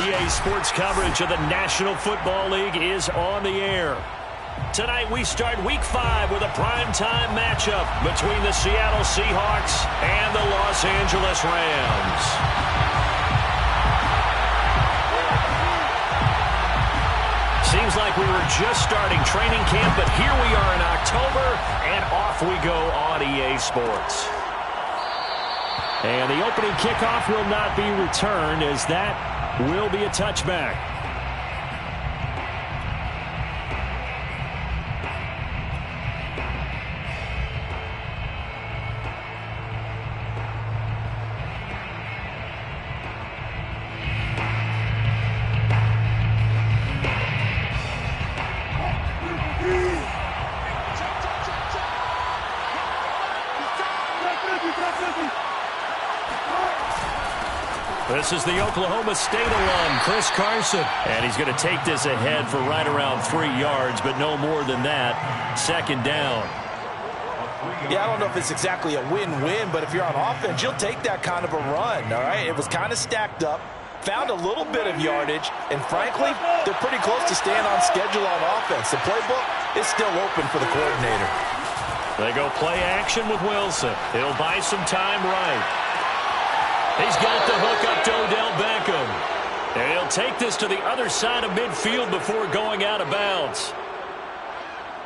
EA Sports coverage of the National Football League is on the air. Tonight we start Week 5 with a primetime matchup between the Seattle Seahawks and the Los Angeles Rams. Seems like we were just starting training camp, but here we are in October, and off we go on EA Sports. And the opening kickoff will not be returned, as that will be a touchback. This is the Oklahoma State alum, Chris Carson. And he's going to take this ahead for right around 3 yards, but no more than that. Second down. Yeah, I don't know if it's exactly a win-win, but if you're on offense, you'll take that kind of a run, all right? It was kind of stacked up, found a little bit of yardage, and frankly, they're pretty close to staying on schedule on offense. The playbook is still open for the coordinator. They go play action with Wilson. He'll buy some time right. He's got the hook up to Odell Beckham. And he'll take this to the other side of midfield before going out of bounds.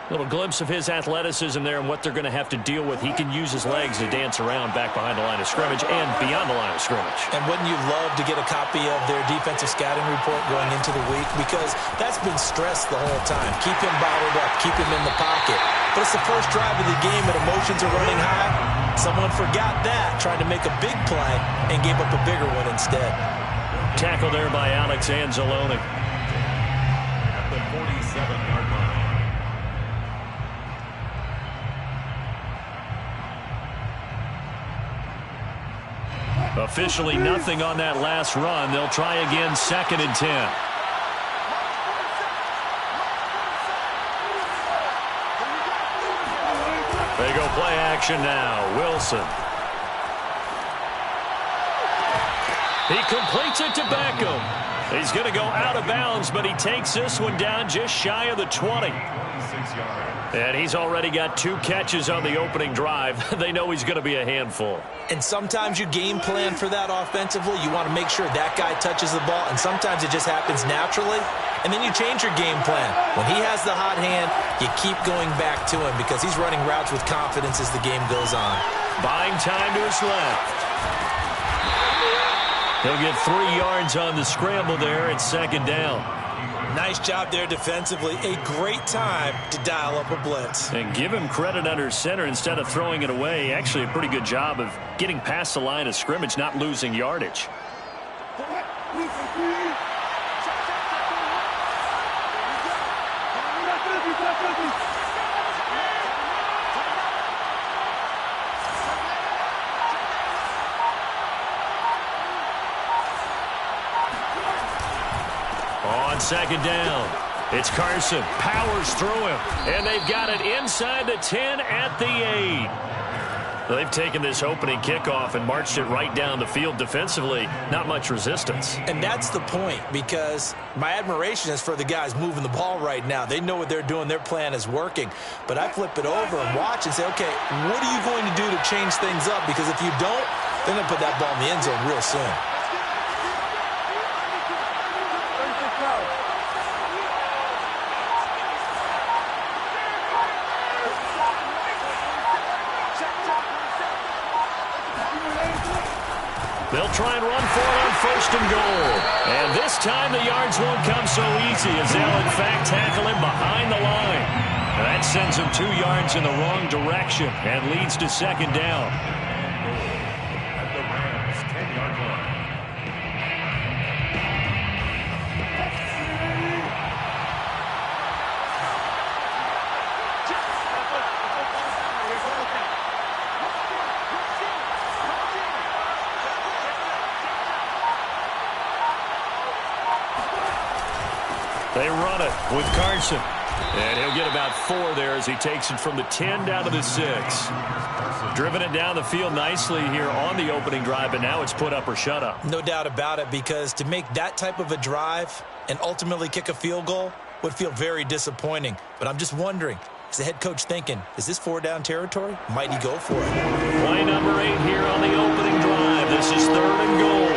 Little glimpse of his athleticism there and what they're going to have to deal with. He can use his legs to dance around back behind the line of scrimmage and beyond the line of scrimmage. And wouldn't you love to get a copy of their defensive scouting report going into the week? Because that's been stressed the whole time. Keep him bottled up. Keep him in the pocket. But it's the first drive of the game and emotions are running high. Someone forgot that, tried to make a big play, and gave up a bigger one instead. Tackle there by Alex Anzalone. At the 47-yard line. Officially nothing on that last run. They'll try again, 2nd and 10. They go play action now. Wilson. He completes it to Beckham. He's going to go out of bounds, but he takes this one down just shy of the 20. And he's already got 2 catches on the opening drive. They know he's going to be a handful. And sometimes you game plan for that offensively. You want to make sure that guy touches the ball, and sometimes it just happens naturally. And then you change your game plan. When he has the hot hand, you keep going back to him because he's running routes with confidence as the game goes on. Buying time to his left. He'll get 3 yards on the scramble there at 2nd down. Nice job there defensively. A great time to dial up a blitz. And give him credit under center instead of throwing it away. Actually a pretty good job of getting past the line of scrimmage, not losing yardage. On 2nd down, it's Carson. Powers through him. And they've got it inside the 10 at the 8. They've taken this opening kickoff and marched it right down the field defensively. Not much resistance. And that's the point, because my admiration is for the guys moving the ball right now. They know what they're doing. Their plan is working. But I flip it over and watch and say, okay, what are you going to do to change things up? Because if you don't, they're going to put that ball in the end zone real soon. They'll try and run for it on 1st and goal. And this time the yards won't come so easy as they'll, in fact, tackle him behind the line. And that sends him 2 yards in the wrong direction and leads to 2nd down. At the Rams' 10-yard line. They run it with Carson. And he'll get about 4 there as he takes it from the 10 down to the 6. Driven it down the field nicely here on the opening drive, and now it's put up or shut up. No doubt about it, because to make that type of a drive and ultimately kick a field goal would feel very disappointing. But I'm just wondering, is the head coach thinking, is this 4-down territory? Might he go for it? Play number 8 here on the opening drive. This is 3rd and goal.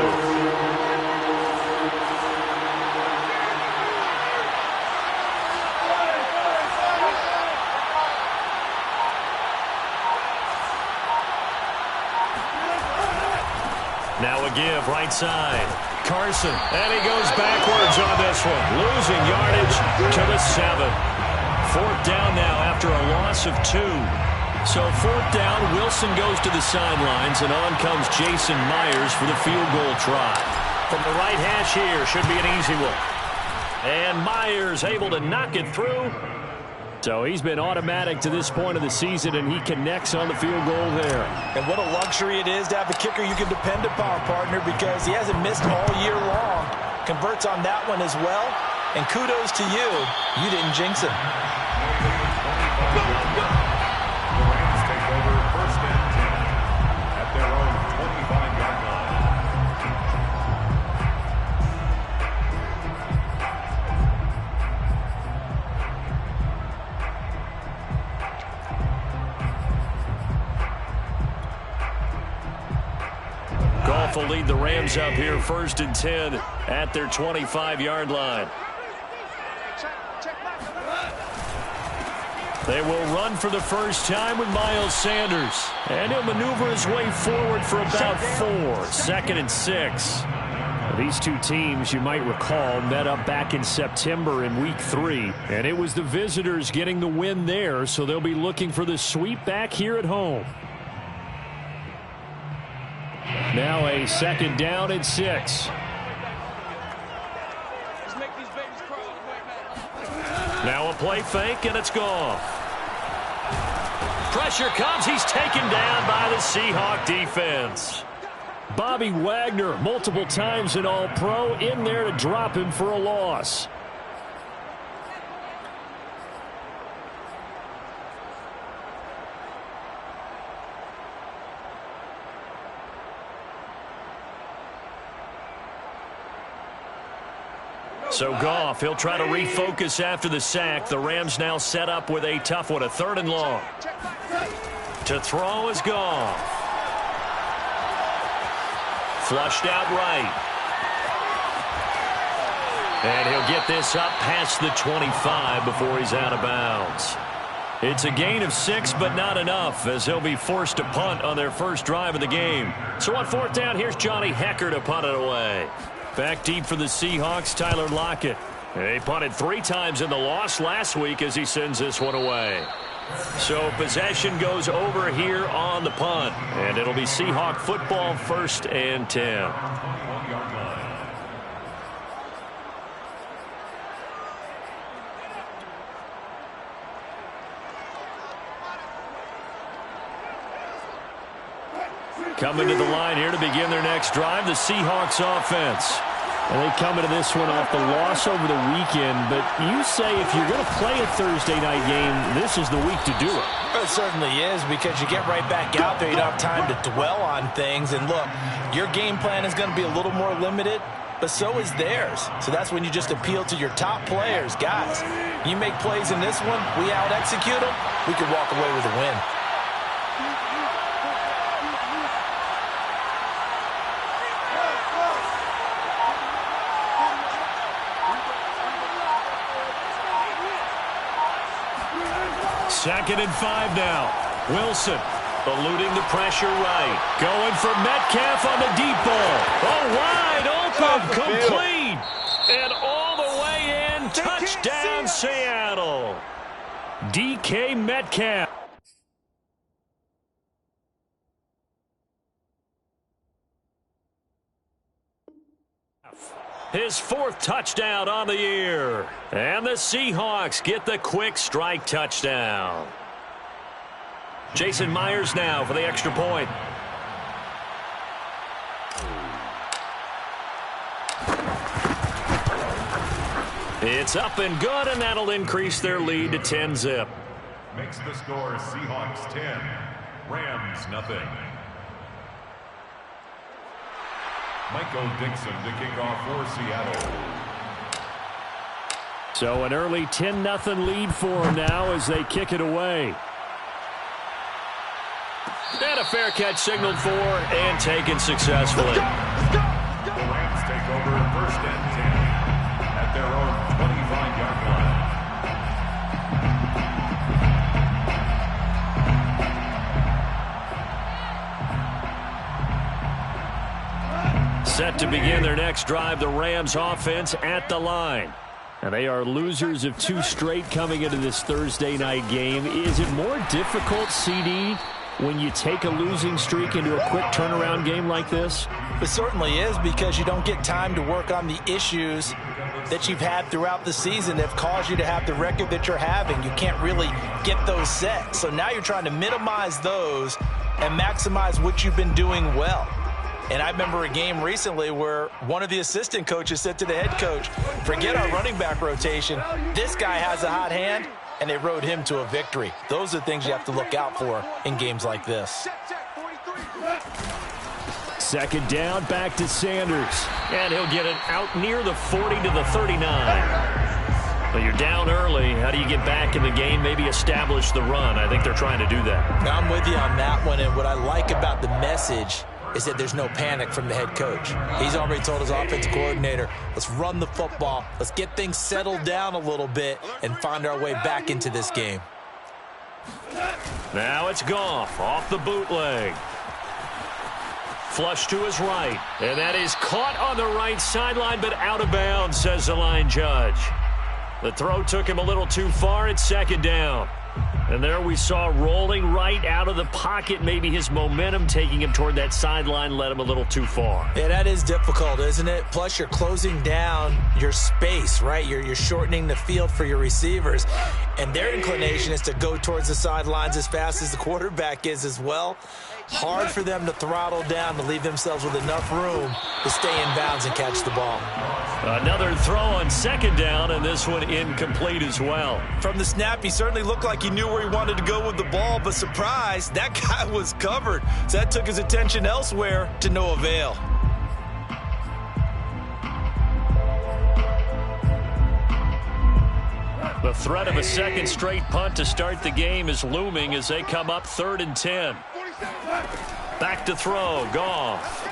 Now a give, right side. Carson, and he goes backwards on this one. Losing yardage to the 7. 4th down now after a loss of 2. So 4th down, Wilson goes to the sidelines, and on comes Jason Myers for the field goal try. From the right hash here, should be an easy one. And Myers able to knock it through. So he's been automatic to this point of the season, and he connects on the field goal there. And what a luxury it is to have a kicker you can depend upon, partner, because he hasn't missed all year long. Converts on that one as well. And kudos to you. You didn't jinx him. The Rams take over 1st and 10 at their own 25-yard line. Goff will lead the Rams up here 1st and 10 at their 25-yard line. They will run for the first time with Miles Sanders. And he'll maneuver his way forward for about 4. 2nd and 6. These two teams, you might recall, met up back in September in Week 3. And it was the visitors getting the win there, so they'll be looking for the sweep back here at home. Now a 2nd down and 6. Now a play fake, and it's gone. Pressure comes. He's taken down by the Seahawk defense. Bobby Wagner, multiple times an All-Pro, in there to drop him for a loss. So Goff, he'll try to refocus after the sack. The Rams now set up with a tough one, a 3rd and long. To throw is Goff. Flushed out right. And he'll get this up past the 25 before he's out of bounds. It's a gain of 6, but not enough, as he'll be forced to punt on their first drive of the game. So on 4th down, here's Johnny Hekker to punt it away. Back deep for the Seahawks, Tyler Lockett. He punted 3 times in the loss last week as he sends this one away. So possession goes over here on the punt. And it'll be Seahawk football 1st and 10. Coming to the line here to begin their next drive, the Seahawks offense. And they come into this one off the loss over the weekend. But you say if you're going to play a Thursday night game, this is the week to do it. It certainly is, because you get right back out there. You don't have time to dwell on things. And look, your game plan is going to be a little more limited, but so is theirs. So that's when you just appeal to your top players. Guys, you make plays in this one, we out-execute them, we can walk away with a win. Second and 5 now. Wilson eluding the pressure right. Going for Metcalf on the deep ball. Oh, wide open, complete. And all the way in. Touchdown, Seattle. DK Metcalf. His 4th touchdown on the year. And the Seahawks get the quick strike touchdown. Jason Myers now for the extra point. It's up and good, and that'll increase their lead to 10-zip. Makes the score Seahawks 10, Rams nothing. Michael Dixon to kick off for Seattle. So an early 10-0 lead for them now as they kick it away. And a fair catch signaled for and taken successfully. The Rams take over first and 10 at their own 25-yard line. Set to begin their next drive, the Rams offense at the line. And they are losers of 2 straight coming into this Thursday night game. Is it more difficult, CD, when you take a losing streak into a quick turnaround game like this? It certainly is, because you don't get time to work on the issues that you've had throughout the season that have caused you to have the record that you're having. You can't really get those set. So now you're trying to minimize those and maximize what you've been doing well. And I remember a game recently where one of the assistant coaches said to the head coach, forget our running back rotation. This guy has a hot hand, and they rode him to a victory. Those are things you have to look out for in games like this. Second down, back to Sanders. And he'll get it out near the 40 to the 39. But you're down early. How do you get back in the game, maybe establish the run? I think they're trying to do that. Now, I'm with you on that one, and what I like about the message is that there's no panic from the head coach. He's already told his offensive coordinator, let's run the football, let's get things settled down a little bit and find our way back into this game. Now it's Goff off the bootleg. Flush to his right, and that is caught on the right sideline, but out of bounds, says the line judge. The throw took him a little too far. It's second down. And there we saw rolling right out of the pocket. Maybe his momentum taking him toward that sideline led him a little too far. Yeah, that is difficult, isn't it? Plus, you're closing down your space, right? You're shortening the field for your receivers. And their inclination is to go towards the sidelines as fast as the quarterback is as well. Hard for them to throttle down to leave themselves with enough room to stay in bounds and catch the ball. Another throw on second down, and this one incomplete as well. From the snap, he certainly looked like he knew where he wanted to go with the ball, but surprise, that guy was covered. So that took his attention elsewhere to no avail. The threat of a second straight punt to start the game is looming as they come up 3rd and 10. Back to throw, Goff.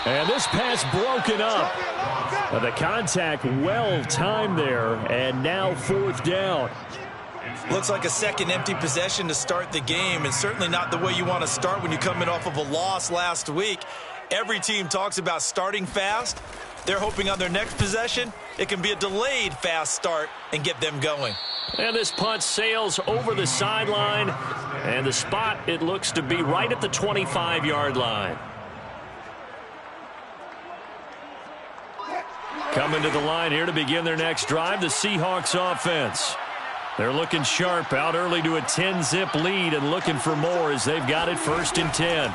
And this pass broken up. The contact well timed there, and now 4th down. Looks like a second empty possession to start the game, and certainly not the way you want to start when you're coming off of a loss last week. Every team talks about starting fast. They're hoping on their next possession, it can be a delayed fast start and get them going. And this punt sails over the sideline, and the spot, it looks to be right at the 25-yard line. Coming to the line here to begin their next drive, the Seahawks offense. They're looking sharp, out early to a 10-zip lead and looking for more as they've got it 1st and 10.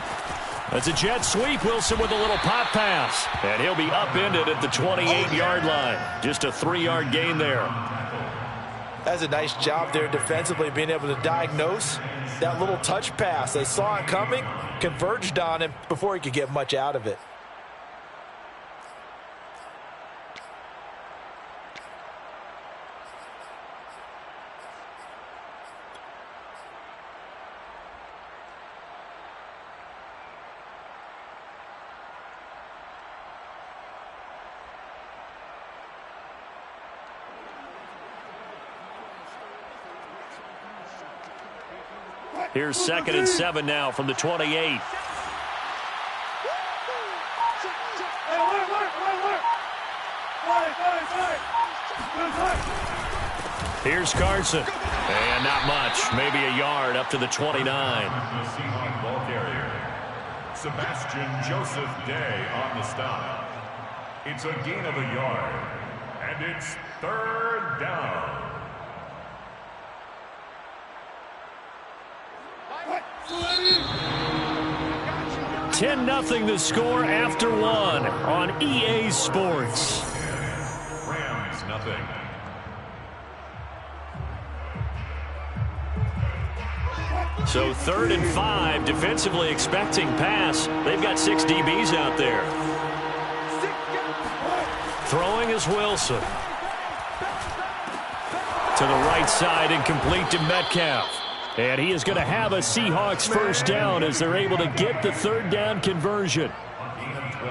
That's a jet sweep. Wilson with a little pop pass. And he'll be upended at the 28-yard line. Just a 3-yard gain there. That's a nice job there defensively, being able to diagnose that little touch pass. They saw it coming, converged on him before he could get much out of it. Here's 2nd and 7 now from the 28. Here's Carson. And not much. Maybe a yard up to the 29. The Seahawks ball carrier, Sebastian Joseph Day on the stop. It's a gain of a yard. And it's 3rd down. 10-0 the score after 1 on EA Sports. Rams So 3rd and 5, defensively expecting pass. They've got 6 DBs out there. Throwing is Wilson. To the right side and complete to Metcalf. And he is going to have a Seahawks first down as they're able to get the 3rd down conversion.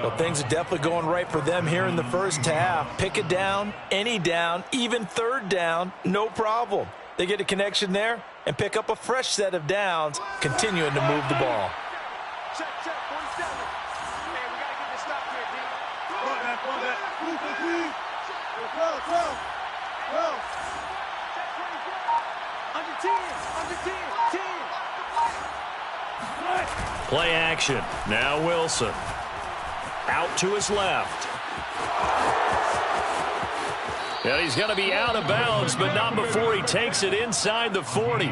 Well, things are definitely going right for them here in the first half. Pick a down, any down, even 3rd down, no problem. They get a connection there and pick up a fresh set of downs, continuing to move the ball. Check, 47. Man, we got to get this stop here, D. Run that. Under 10. Play action. Now Wilson. Out to his left. And he's going to be out of bounds, but not before he takes it inside the 40.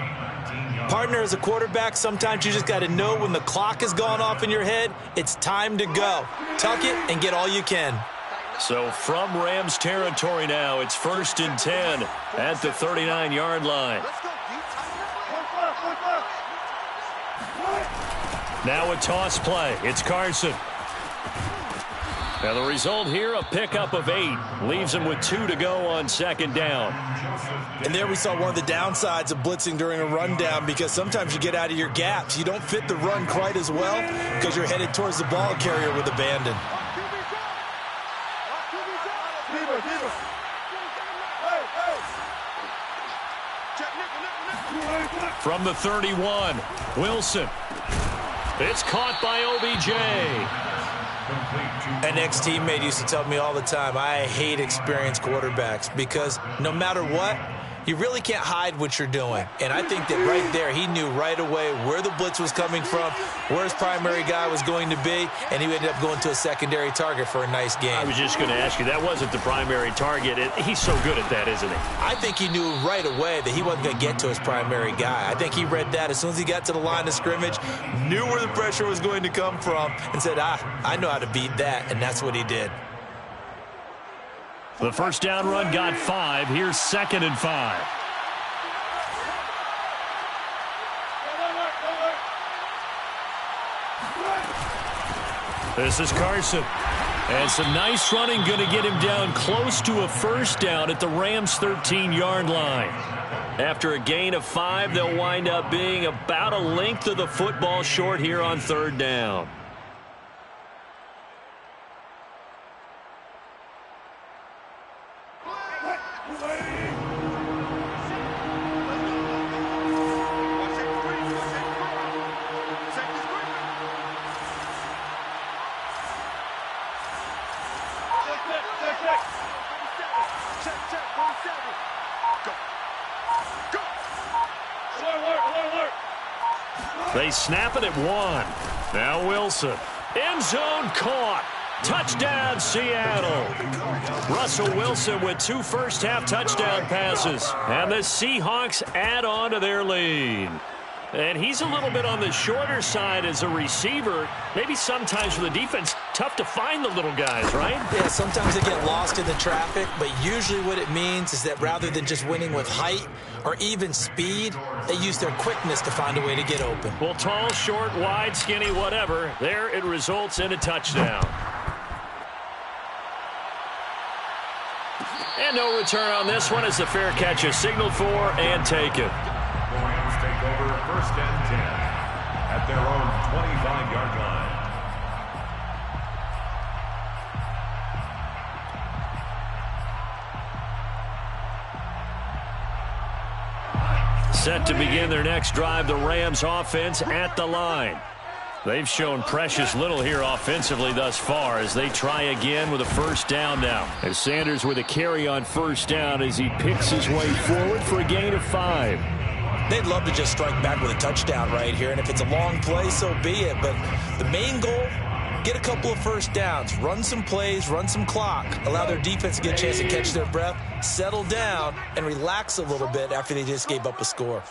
Partner, as a quarterback, sometimes you just got to know when the clock has gone off in your head, it's time to go. Tuck it and get all you can. So from Rams territory now, it's 1st and 10 at the 39-yard line. Now a toss play. It's Carson. Now the result here, a pickup of 8. Leaves him with 2 to go on 2nd down. And there we saw one of the downsides of blitzing during a rundown, because sometimes you get out of your gaps. You don't fit the run quite as well because you're headed towards the ball carrier with abandon. From the 31, Wilson. It's caught by OBJ. An ex-teammate used to tell me all the time, I hate experienced quarterbacks, because no matter what, you really can't hide what you're doing. And I think that right there, he knew right away where the blitz was coming from, where his primary guy was going to be, and he ended up going to a secondary target for a nice game. I was just going to ask you, that wasn't the primary target. He's so good at that, isn't he? I think he knew right away that he wasn't going to get to his primary guy. I think he read that as soon as he got to the line of scrimmage, knew where the pressure was going to come from, and said, I know how to beat that, and that's what he did. The first down run got 5. Here's 2nd and 5. This is Carson. And some nice running going to get him down close to a first down at the Rams' 13-yard line. After a gain of 5, they'll wind up being about a length of the football short here on 3rd down. They snap it at 1. Now Wilson. End zone caught. Touchdown, Seattle. Russell Wilson with 2 first-half touchdown passes. And the Seahawks add on to their lead. And he's a little bit on the shorter side as a receiver. Maybe sometimes for the defense, tough to find the little guys, right? Yeah, sometimes they get lost in the traffic, but usually what it means is that rather than just winning with height or even speed, they use their quickness to find a way to get open. Well, tall, short, wide, skinny, whatever, there it results in a touchdown. And no return on this one as the fair catch is signaled for and taken. Rams take over 1st and 10 at their own 25-yard line. Set to begin their next drive, the Rams offense at the line. They've shown precious little here offensively thus far as they try again with a first down now. As Sanders with a carry on first down as he picks his way forward for a gain of 5. They'd love to just strike back with a touchdown right here, and if it's a long play, so be it. But the main goal, get a couple of first downs, run some plays, run some clock, allow their defense to get a chance to catch their breath, settle down, and relax a little bit after they just gave up a score.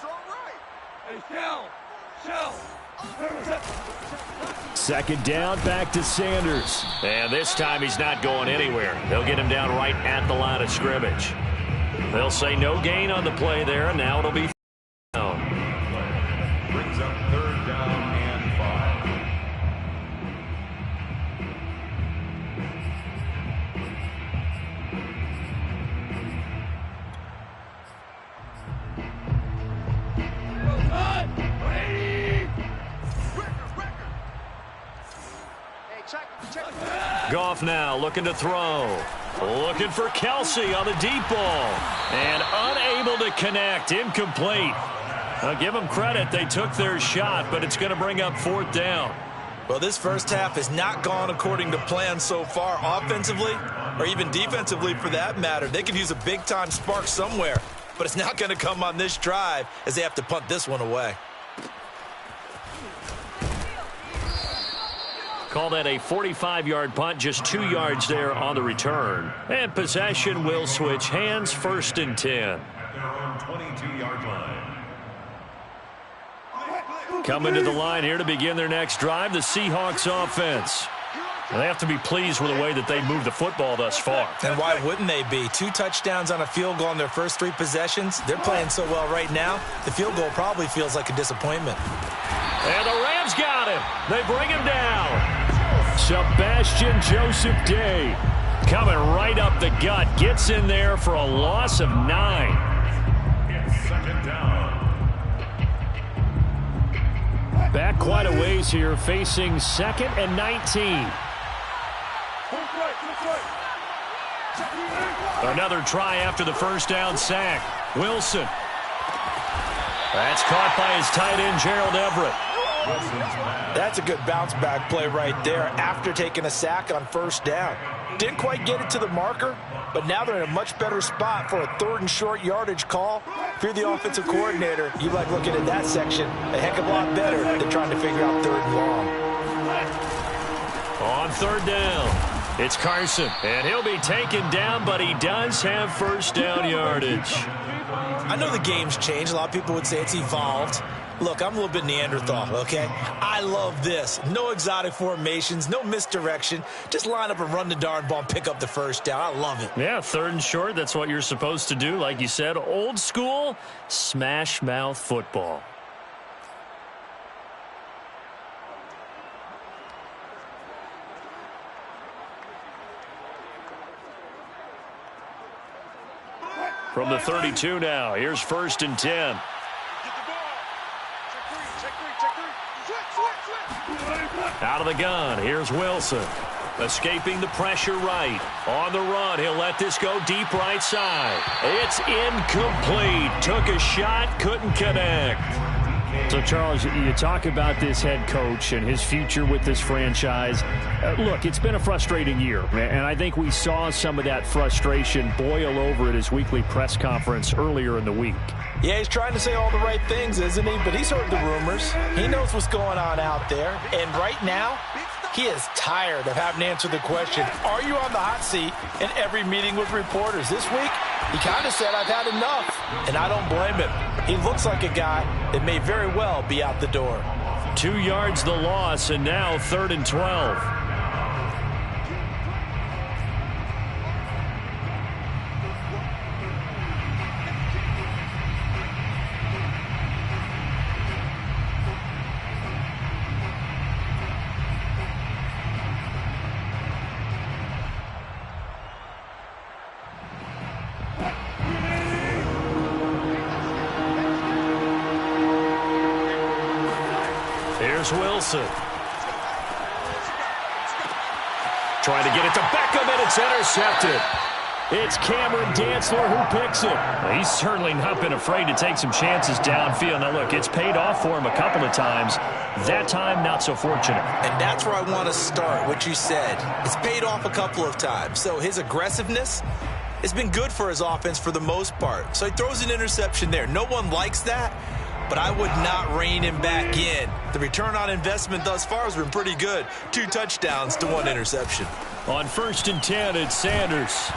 Second down, back to Sanders. And this time he's not going anywhere. They'll get him down right at the line of scrimmage. They'll say no gain on the play there, and now it'll be down. Brings up third down and 5. Goff now looking to throw. Looking for Kelsey on the deep ball. And unable to connect. Incomplete. I'll give them credit. They took their shot, but it's going to bring up fourth down. Well, this first half has not gone according to plan so far offensively, or even defensively for that matter. They could use a big-time spark somewhere, but it's not going to come on this drive as they have to punt this one away. Call that a 45-yard punt, just 2 yards there on the return. And possession will switch hands, 1st and 10. At their own 22-yard line. Coming to the line here to begin their next drive, the Seahawks offense. They have to be pleased with the way that they moved the football thus far. And why wouldn't they be? 2 touchdowns on a field goal in their first 3 possessions. They're playing so well right now, the field goal probably feels like a disappointment. And the Rams got him. They bring him down. Sebastian Joseph Day coming right up the gut. Gets in there for a loss of 9. It's second down. Back quite a ways here, facing 2nd and 19. Another try after the first down sack. Wilson. That's caught by his tight end, Gerald Everett. That's a good bounce-back play right there after taking a sack on first down. Didn't quite get it to the marker, but now they're in a much better spot for a 3rd and short yardage call. If you're the offensive coordinator, you like looking at that section a heck of a lot better than trying to figure out 3rd and long. On 3rd down, it's Carson, and he'll be taken down, but he does have first down yardage. I know the game's changed. A lot of people would say it's evolved. Look, I'm a little bit Neanderthal, okay? I love this. No exotic formations, no misdirection. Just line up and run the darn ball and pick up the first down. I love it. Yeah, 3rd and short, that's what you're supposed to do. Like you said, old school, smash mouth football. From the 32 now, here's 1st and 10. Out of the gun, here's Wilson. Escaping the pressure right. On the run, he'll let this go deep right side. It's incomplete. Took a shot, couldn't connect. So, Charles, you talk about this head coach and his future with this franchise. Look, it's been a frustrating year, and I think we saw some of that frustration boil over at his weekly press conference earlier in the week. Yeah, he's trying to say all the right things, isn't he? But he's heard the rumors. He knows what's going on out there. And right now, he is tired of having to answer the question, are you on the hot seat in every meeting with reporters? This week, he kind of said, I've had enough. And I don't blame him. He looks like a guy that may very well be out the door. 2 yards the loss, and now 3rd and 12. Here's Wilson. Trying to get it to Beckham, and it's intercepted. It's Cameron Dantzler who picks it. He's certainly not been afraid to take some chances downfield. Now, look, it's paid off for him a couple of times. That time, not so fortunate. And that's where I want to start, what you said. It's paid off a couple of times. So his aggressiveness has been good for his offense for the most part. So he throws an interception there. No one likes that, but I would not rein him back in. The return on investment thus far has been pretty good. 2 touchdowns to 1 interception. On 1st and 10, it's Sanders.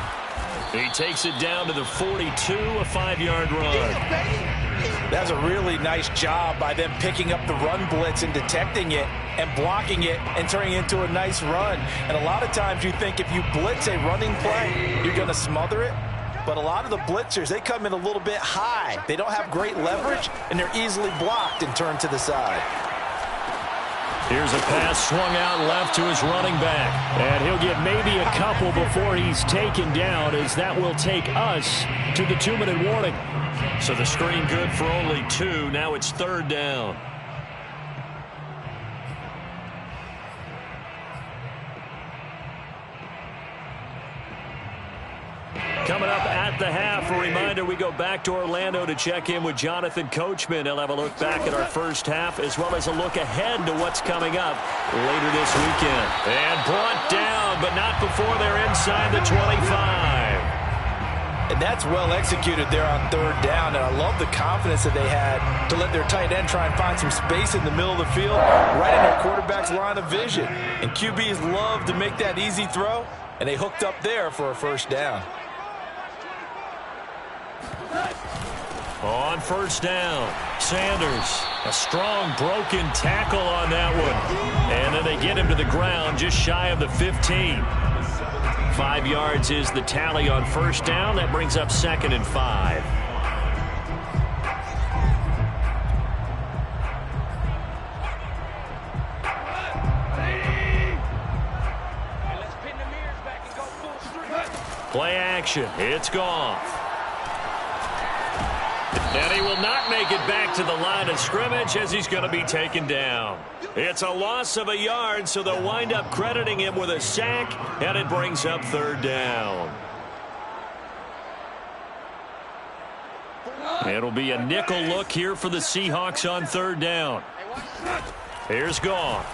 He takes it down to the 42, a 5-yard run. That's a really nice job by them picking up the run blitz and detecting it. and blocking it and turning it into a nice run. And a lot of times you think if you blitz a running play, you're going to smother it. But a lot of the blitzers, they come in a little bit high. They don't have great leverage, and they're easily blocked and turned to the side. Here's a pass swung out left to his running back. And he'll get maybe a couple before he's taken down, as that will take us to the 2-minute warning. So the screen good for only 2. Now it's 3rd down. Coming up at the half, a reminder, we go back to Orlando to check in with Jonathan Coachman. He'll have a look back at our first half, as well as a look ahead to what's coming up later this weekend. And brought down, but not before they're inside the 25. And that's well executed there on 3rd down. And I love the confidence that they had to let their tight end try and find some space in the middle of the field, right in their quarterback's line of vision. And QBs love to make that easy throw, and they hooked up there for a 1st down. On 1st down, Sanders, a strong broken tackle on that one. And then they get him to the ground just shy of the 15. 5 yards is the tally on 1st down. That brings up 2nd and 5. Play action. It's Goff. And he will not make it back to the line of scrimmage, as he's going to be taken down. It's a loss of a yard, so they'll wind up crediting him with a sack, and it brings up 3rd down. It'll be a nickel look here for the Seahawks on 3rd down. Here's Goff.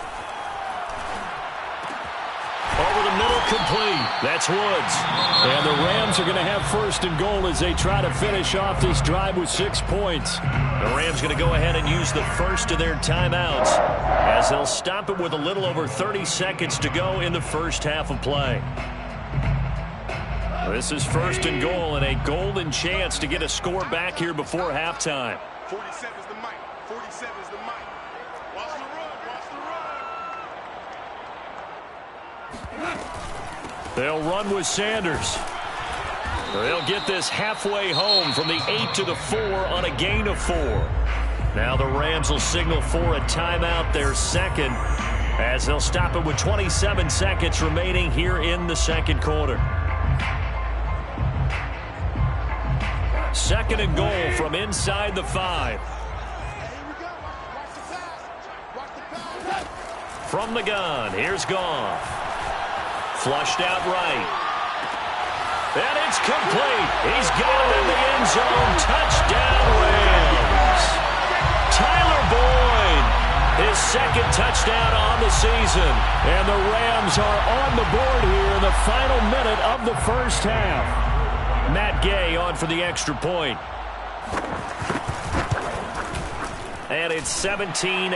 Over the middle, complete. That's Woods. And the Rams are going to have 1st and goal as they try to finish off this drive with 6 points. The Rams going to go ahead and use the first of their timeouts, as they'll stop it with a little over 30 seconds to go in the first half of play. This is 1st and goal, and a golden chance to get a score back here before halftime. 47 is the mic. 47 is the mic. Watch the run. Watch the run. They'll run with Sanders. They'll get this halfway home from the 8 to the 4 on a gain of 4. Now the Rams will signal for a timeout, their 2nd, as they'll stop it with 27 seconds remaining here in the 2nd quarter. 2nd and goal from inside the 5. From the gun, here's Goff. Flushed out right. And it's complete. He's got it in the end zone. Touchdown, Rams. Tyler Boyd, his 2nd touchdown on the season. And the Rams are on the board here in the final minute of the first half. Matt Gay on for the extra point. And it's 17-7.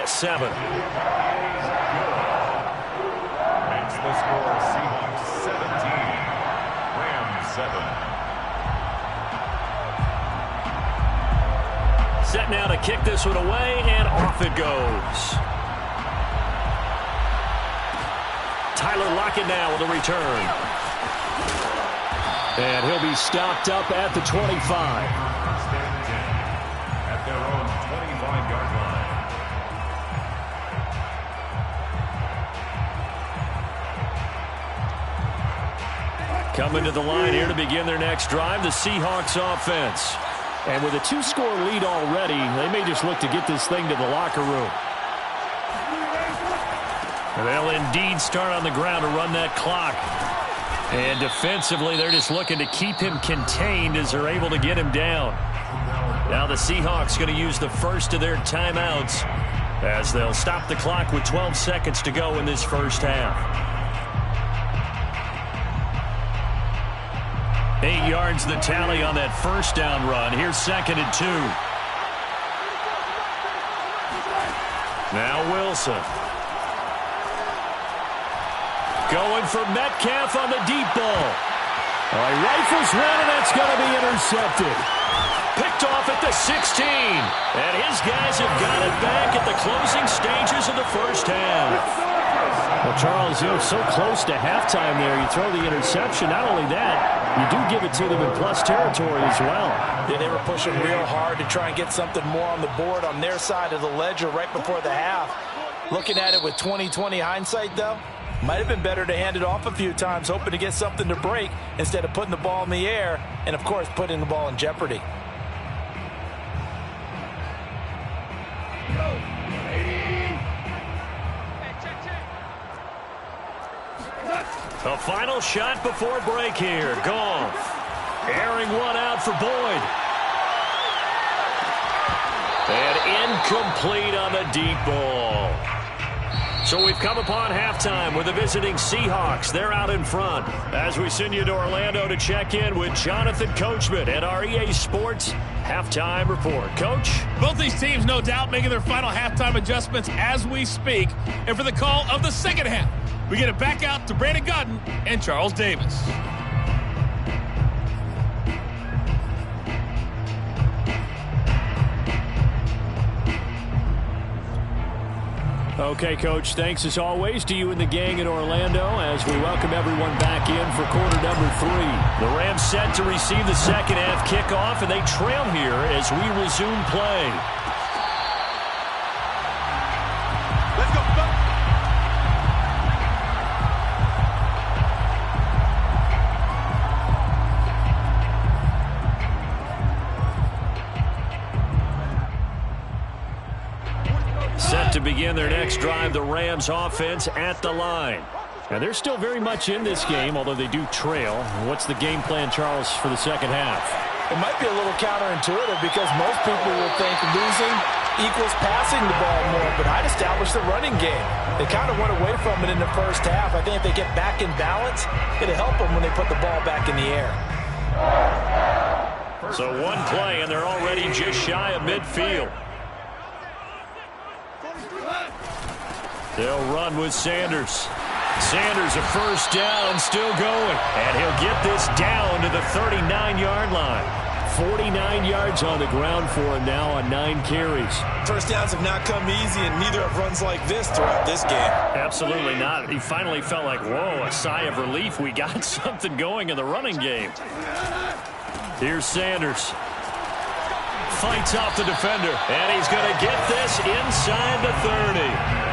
Makes the score Seahawks 17, Rams 7. Set now to kick this one away, and off it goes. Tyler Lockett now with a return. And he'll be stopped up at the 25. First and 10 at their own 25-yard line. Coming to the line here to begin their next drive, the Seahawks offense. And with a 2-score lead already, they may just look to get this thing to the locker room. And they'll indeed start on the ground to run that clock. And defensively, they're just looking to keep him contained as they're able to get him down. Now the Seahawks going to use the first of their timeouts, as they'll stop the clock with 12 seconds to go in this first half. 8 yards the tally on that first down run. Here's 2nd and 2. Now Wilson. Going for Metcalf on the deep ball. Rifles one, and that's going to be intercepted. Picked picked off at the 16. And his guys have got it back at the closing stages of the first half. Well, Charles, so close to halftime there. You throw the interception. Not only that, you do give it to them in plus territory as well. Yeah, they were pushing real hard to try and get something more on the board on their side of the ledger right before the half. Looking at it with 20/20 hindsight, though, might have been better to hand it off a few times, hoping to get something to break instead of putting the ball in the air and, of course, putting the ball in jeopardy. The final shot before break here. Goff airing one out for Boyd. And incomplete on the deep ball. So we've come upon halftime with the visiting Seahawks. They're out in front. As we send you to Orlando to check in with Jonathan Coachman at our EA Sports Halftime Report. Coach? Both these teams, no doubt, making their final halftime adjustments as we speak. And for the call of the second half, we get it back out to Brandon Gaudin and Charles Davis. Okay, Coach, thanks as always to you and the gang in Orlando as we welcome everyone back in for quarter number 3. The Rams set to receive the second half kickoff, and they trail here as we resume play. Let's go, go. Set to begin their next drive, the Rams offense at the line. And they're still very much in this game, although they do trail. What's the game plan, Charles, for the second half? It might be a little counterintuitive because most people will think losing equals passing the ball more, but I'd establish the running game. They kind of went away from it in the first half. I think if they get back in balance, it'll help them when they put the ball back in the air. So one play, and they're already just shy of midfield. They'll run with Sanders. Sanders a first down, still going. And he'll get this down to the 39-yard line. 49 yards on the ground for him now on 9 carries. First downs have not come easy, and neither have runs like this throughout this game. Absolutely not. He finally felt like, whoa, a sigh of relief. We got something going in the running game. Here's Sanders. Fights off the defender, and he's going to get this inside the 30.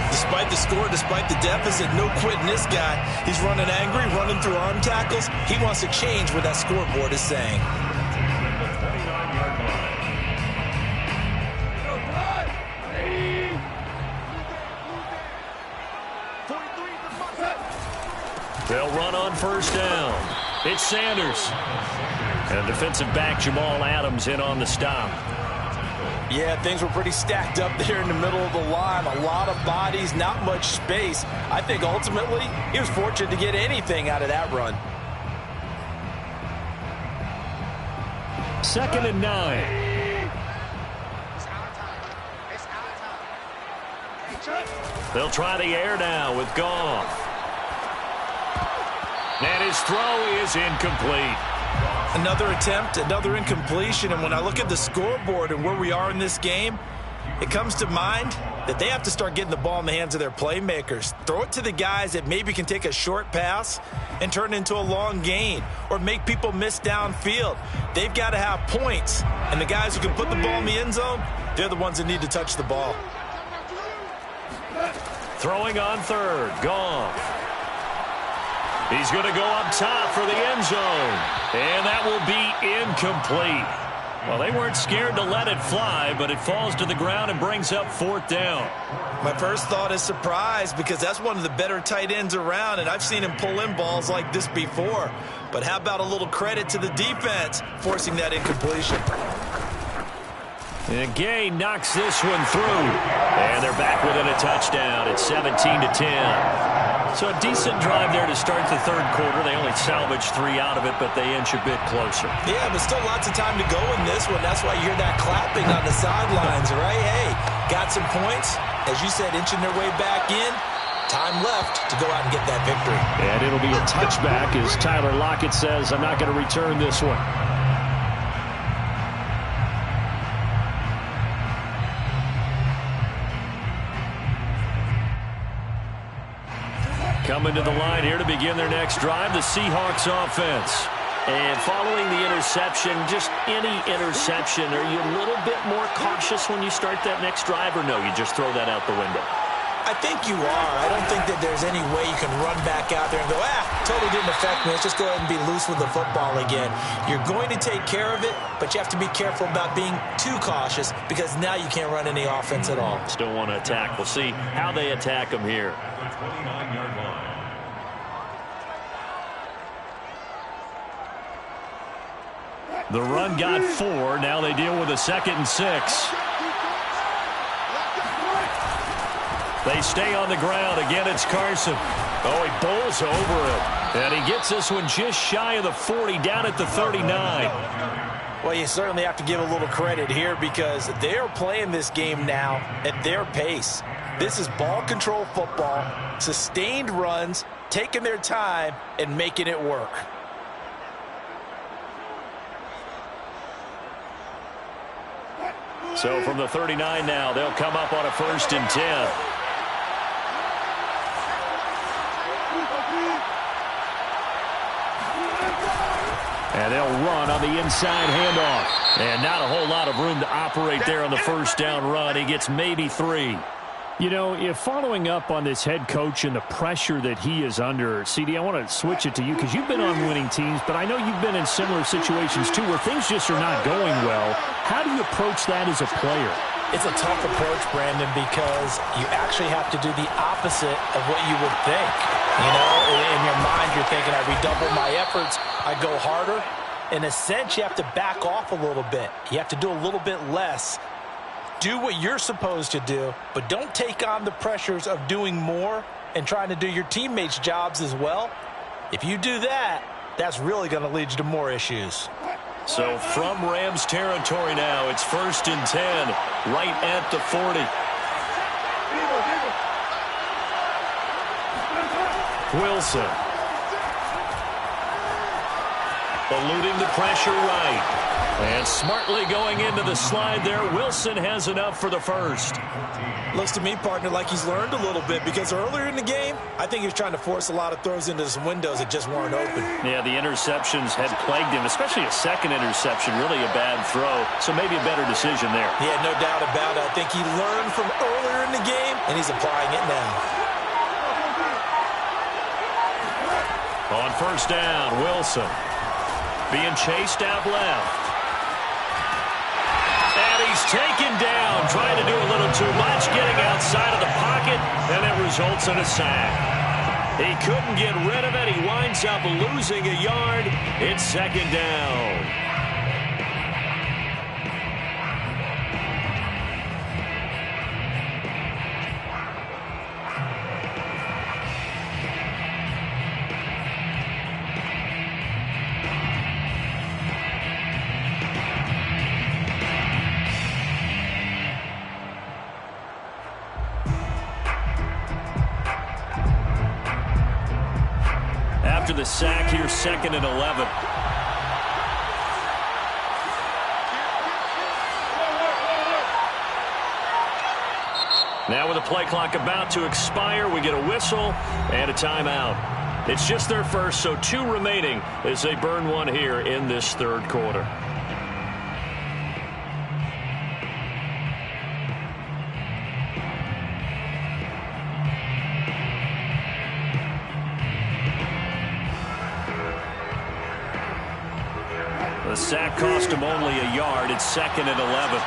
Despite the score, despite the deficit, no quitting this guy. He's running angry, running through arm tackles. He wants to change what that scoreboard is saying. They'll run on first down. It's Sanders. And defensive back Jamal Adams in on the stop. Yeah, things were pretty stacked up there in the middle of the line. A lot of bodies, not much space. I think ultimately he was fortunate to get anything out of that run. 2nd and 9. They'll try the air now with Goff. And his throw is incomplete. Another attempt, another incompletion, and when I look at the scoreboard and where we are in this game, it comes to mind that they have to start getting the ball in the hands of their playmakers. Throw it to the guys that maybe can take a short pass and turn it into a long gain or make people miss downfield. They've got to have points, and the guys who can put the ball in the end zone, they're the ones that need to touch the ball. Throwing on third, Goff. He's going to go up top for the end zone. And that will be incomplete. Well, they weren't scared to let it fly, but it falls to the ground and brings up 4th down. My first thought is surprise because that's one of the better tight ends around, and I've seen him pull in balls like this before. But how about a little credit to the defense forcing that incompletion? And Gay knocks this one through. And they're back within a touchdown. It's 17-10. So a decent drive there to start the third quarter. They only salvaged 3 out of it, but they inch a bit closer. Yeah, but still lots of time to go in this one. That's why you hear that clapping on the sidelines, right? Hey, got some points. As you said, inching their way back in. Time left to go out and get that victory. And it'll be a touchback as Tyler Lockett says, I'm not going to return this one. Coming to the line here to begin their next drive, the Seahawks offense. And following the interception, just any interception, are you a little bit more cautious when you start that next drive, or no, you just throw that out the window? I think you are. I don't think that there's any way you can run back out there and go, totally didn't affect me. Let's just go ahead and be loose with the football again. You're going to take care of it, but you have to be careful about being too cautious because now you can't run any offense at all. Still want to attack. We'll see how they attack them here. The 29-yard line. The run got 4. Now they deal with a 2nd and 6. They stay on the ground. Again, it's Carson. Oh, he bowls over it. And he gets this one just shy of the 40, down at the 39. Well, you certainly have to give a little credit here because they're playing this game now at their pace. This is ball control football, sustained runs, taking their time, and making it work. So from the 39 now, they'll come up on a 1st and 10. And they'll run on the inside handoff. And not a whole lot of room to operate there on the 1st down run. He gets maybe 3. You know, if following up on this head coach and the pressure that he is under, CD, I want to switch it to you because you've been on winning teams, but I know you've been in similar situations too where things just are not going well. How do you approach that as a player? It's a tough approach, Brandon, because you actually have to do the opposite of what you would think. You know, in your mind, you're thinking, I redouble my efforts, I go harder. In a sense, you have to back off a little bit. You have to do a little bit less. Do what you're supposed to do, but don't take on the pressures of doing more and trying to do your teammates' jobs as well. If you do that, that's really going to lead you to more issues. So from Rams territory now, it's 1st and 10, right at the 40. Wilson. Eluding the pressure right. And smartly going into the slide there, Wilson has enough for the 1st. Looks to me, partner, like he's learned a little bit because earlier in the game, I think he was trying to force a lot of throws into some windows that just weren't open. Yeah, the interceptions had plagued him, especially a 2nd interception, really a bad throw. So maybe a better decision there. Yeah, no doubt about it. I think he learned from earlier in the game, and he's applying it now. On 1st down, Wilson being chased out left. And he's taken down, trying to do a little too much, getting outside of the pocket, and it results in a sack. He couldn't get rid of it. He winds up losing a yard. It's 2nd down. After the sack here, 2nd and 11. Now with the play clock about to expire, we get a whistle and a timeout. It's just their 1st, so 2 remaining as they burn one here in this 3rd quarter. The sack cost him only a yard. It's 2nd and 11.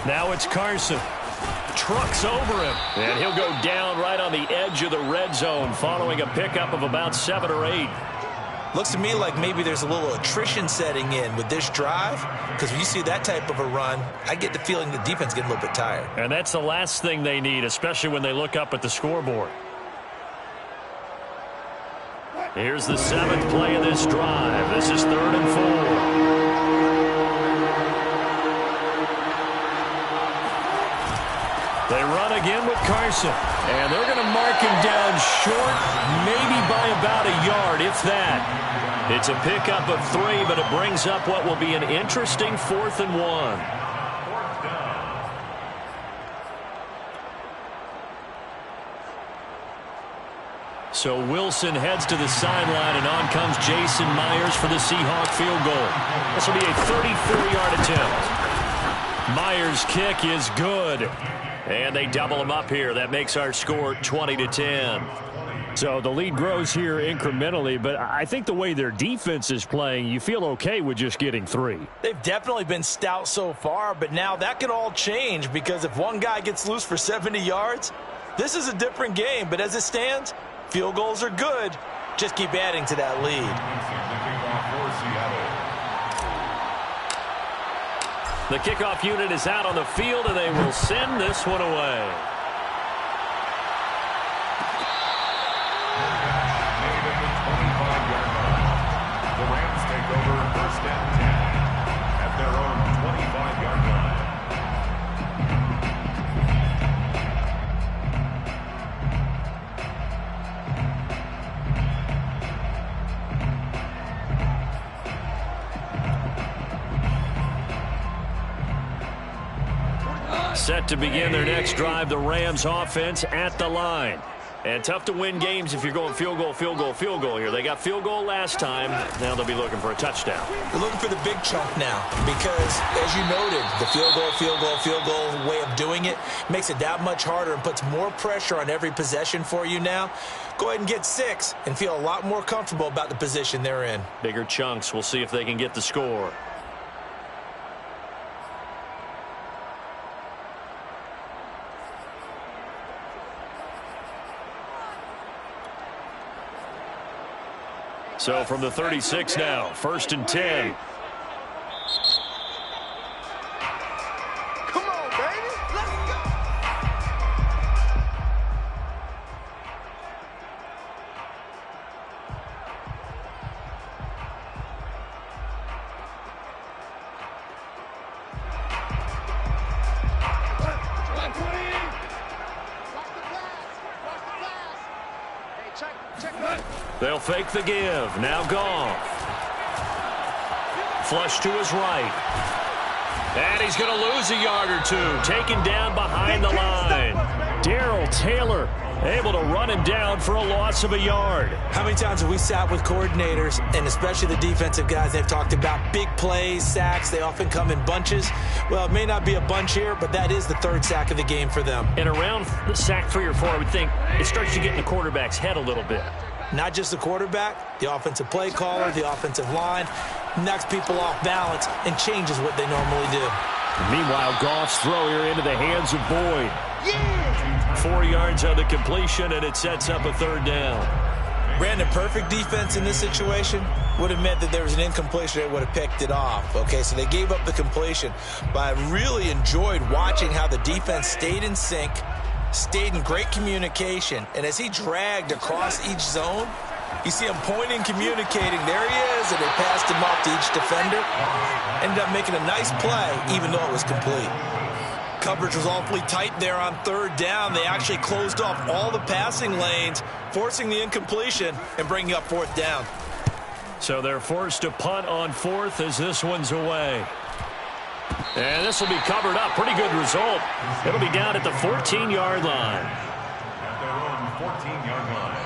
Now it's Carson. Trucks over him. And he'll go down right on the edge of the red zone following a pickup of about 7 or 8. Looks to me like maybe there's a little attrition setting in with this drive because when you see that type of a run, I get the feeling the defense getting a little bit tired. And that's the last thing they need, especially when they look up at the scoreboard. Here's the 7th play of this drive. This is 3rd and 4. They run again with Carson. And they're going to mark him down short, maybe by about a yard, if that. It's a pickup of 3, but it brings up what will be an interesting 4th and 1. So Wilson heads to the sideline, and on comes Jason Myers for the Seahawk field goal. This will be a 34-yard attempt. Myers' kick is good. And they double him up here. That makes our score 20-10. So the lead grows here incrementally, but I think the way their defense is playing, you feel okay with just getting 3. They've definitely been stout so far, but now that could all change because if one guy gets loose for 70 yards, this is a different game. But as it stands, field goals are good. Just keep adding to that lead. The kickoff unit is out on the field, and they will send this one away. The Rams take over 1st and 10 at their own 25-yard line. Set to begin their next drive, the Rams offense at the line. And tough to win games if you're going field goal, field goal, field goal here. They got field goal last time. Now they'll be looking for a touchdown. They're looking for the big chunk now because, as you noted, the field goal way of doing it makes it that much harder and puts more pressure on every possession for you now. Go ahead and get 6 and feel a lot more comfortable about the position they're in. Bigger chunks. We'll see if they can get the score. So from the 36 now, 1st and 10. Come on, baby. Let's go. They'll fake the give. Now Goff. Flush to his right. And he's going to lose a yard or 2. Taken down behind the line. Darrell Taylor able to run him down for a loss of a yard. How many times have we sat with coordinators, and especially the defensive guys, they've talked about big plays, sacks. They often come in bunches. Well, it may not be a bunch here, but that is the 3rd sack of the game for them. And around the sack 3 or 4, I would think it starts to get in the quarterback's head a little bit. Not just the quarterback, the offensive play caller, the offensive line, knocks people off balance and changes what they normally do. Meanwhile, Goff's throw here into the hands of Boyd. 4 yards on the completion, and it sets up a 3rd down. Brandon, perfect defense in this situation would have meant that there was an incompletion. They would have picked it off. Okay, so they gave up the completion. But I really enjoyed watching how the defense stayed in sync, stayed in great communication, and as he dragged across each zone, you see him pointing, communicating. There he is, and they passed him off to each defender. Ended up making a nice play, even though it was complete. Coverage was awfully tight there on 3rd down. They actually closed off all the passing lanes, forcing the incompletion and bringing up 4th down. So they're forced to punt on 4th as this one's away. And this will be covered up. Pretty good result. It'll be down at the 14-yard line. At their own 14-yard line.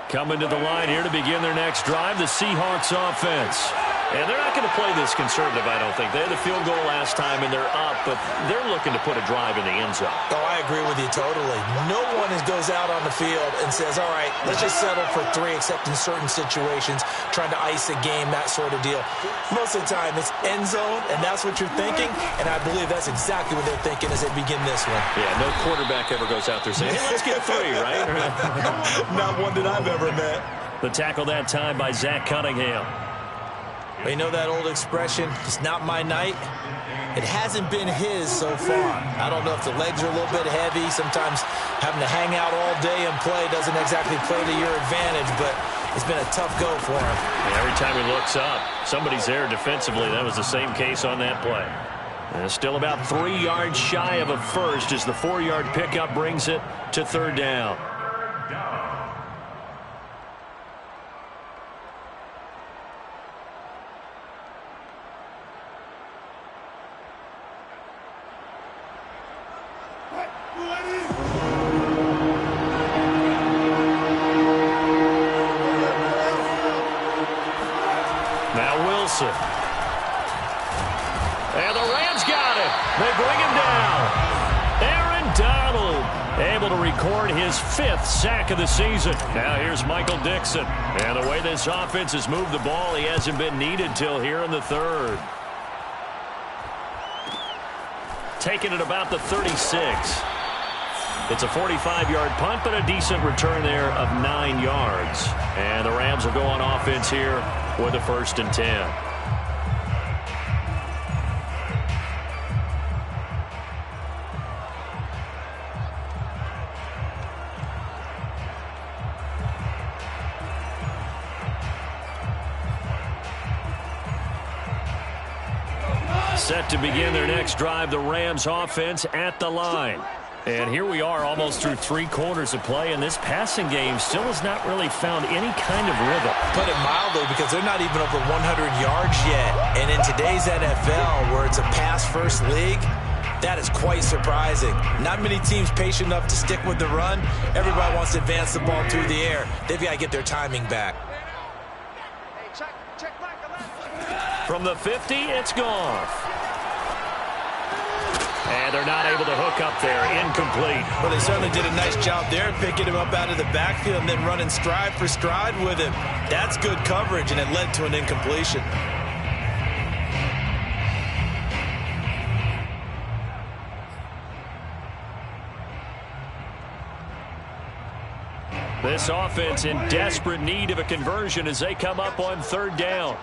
Coming to the line here to begin their next drive, the Seahawks offense. And they're not going to play this conservative, I don't think. They had the field goal last time, and they're up, but they're looking to put a drive in the end zone. Oh, I agree with you totally. No one goes out on the field and says, all right, let's just settle for 3, except in certain situations, trying to ice a game, that sort of deal. Most of the time, it's end zone, and that's what you're thinking, and I believe that's exactly what they're thinking as they begin this one. Yeah, no quarterback ever goes out there saying, hey, let's get 3, right? Not one that I've ever met. The tackle that time by Zach Cunningham. But you know that old expression, it's not my night. It hasn't been his so far. I don't know if the legs are a little bit heavy. Sometimes having to hang out all day and play doesn't exactly play to your advantage, but it's been a tough go for him. And every time he looks up, somebody's there defensively. That was the same case on that play. And still about 3 yards shy of a first as the 4-yard pickup brings it to third down. And the Rams got it. They bring him down. Aaron Donald able to record his 5th sack of the season. Now here's Michael Dixon. And the way this offense has moved the ball, he hasn't been needed till here in the 3rd. Taking it about the 36. It's a 45-yard punt, but a decent return there of 9 yards. And the Rams will go on offense here with a 1st and 10. Set to begin their next drive, the Rams offense at the line. And here we are almost through 3 quarters of play, and this passing game still has not really found any kind of rhythm. Put it mildly, because they're not even over 100 yards yet. And in today's NFL, where it's a pass-first league, that is quite surprising. Not many teams patient enough to stick with the run. Everybody wants to advance the ball through the air. They've got to get their timing back. From the 50, it's Goff. And they're not able to hook up there. Incomplete. Well, they certainly did a nice job there, picking him up out of the backfield and then running stride for stride with him. That's good coverage, and it led to an incompletion. This offense in desperate need of a conversion as they come up on 3rd down.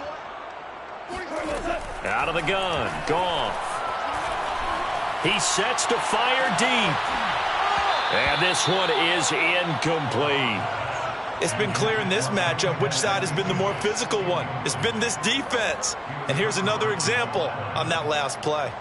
Out of the gun, Goff. He sets to fire deep. And this one is incomplete. It's been clear in this matchup which side has been the more physical one. It's been this defense. And here's another example on that last play.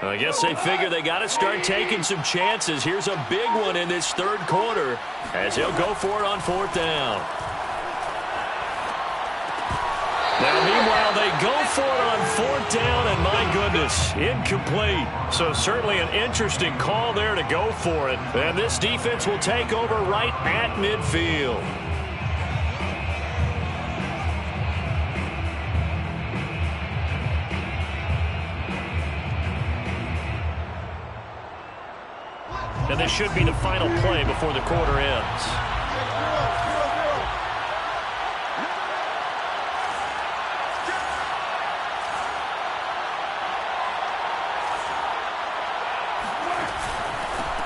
I guess they figure they got to start taking some chances. Here's a big one in this 3rd quarter as he'll go for it on 4th down. Now, meanwhile, they go for it on 4th down, and my goodness, incomplete. So certainly an interesting call there to go for it. And this defense will take over right at midfield. And this should be the final play before the quarter ends.